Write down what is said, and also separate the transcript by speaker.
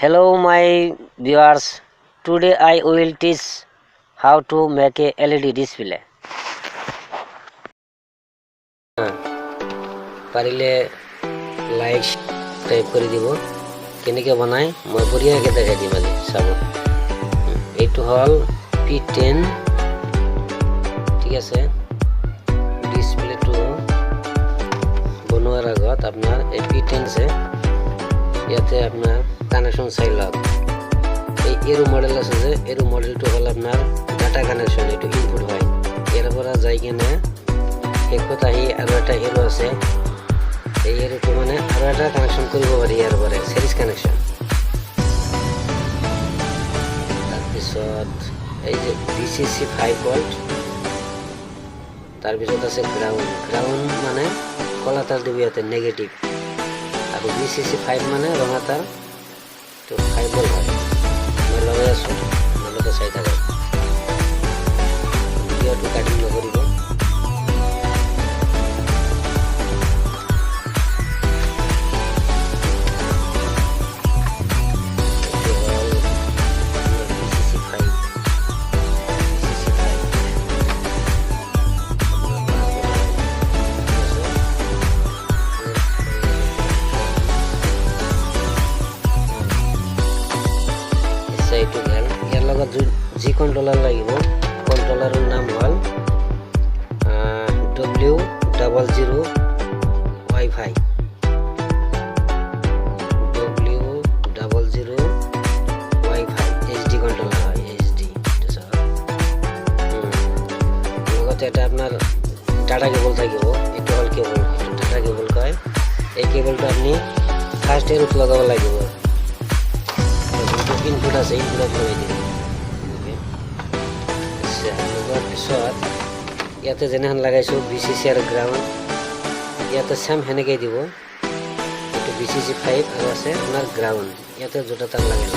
Speaker 1: Hello my viewers, today I will teach how to make a LED display. পারিলে like subscribe করে দিব কেনেকে বানাই মই বঢ়িয়াকে দেখাই দিম আজি চাব এইটো হল P10 ঠিক আছে ডিসপ্লেটো বনোৱাৰ আগত আপোনাৰ এই P10 সে ইয়াতে আপনার কানেকশন চাই লওক এই এরো মডেল আছে যে এরো মডেলটো হল আপনার ডাটা কানেকশন এটো ইনপুট হয় এর পৰা যাই কিনে শেষত আহি আৰু এটা এরো আছে এই এরোটো মানে আৰু এটা কানেকশন কৰিব পাৰি ইয়াৰ পৰা সিরিজ কানেকশন তাৰপিছত এই যে VCC 5 ভোল্ট তাৰপিছত আছে গ্রাউন্ড মানে কলা তার দিব ইয়াতে নেগেটিভ আৰু VCC 5 মানে ৰঙা তার তো 5 ভোল্ট হয় মই লগাই আছো আপোনালোকে চাই থাকক ভিডিঅ'টো কাটি নকৰিব ইয়াৰ লগত যি কন্ট্ৰোলাৰ লাগিব কন্ট্ৰোলাৰৰ নাম হল W00 Wi-Fi W00 Wi-Fi HD controller হয় HD লগতে এটা আপোনাৰ ডাটা কেবল থাকিব এটো হল কেবল ডাটা কেবল কয় এই কেবলটো আপনি ফার্স্ট এর উপর লাগাব লাগিব ইনপুট আছে ইনপুট লগাই দিব পিছত ইয়াতে যেনেহেন লাগাইছো VCC আর গ্রাউন্ড ইয়াতে সেম হেনেকেই দিব এটো VCC 5 আর আছে আপনার গ্রাউন্ড ইয়াতে দুটা তার লাগাই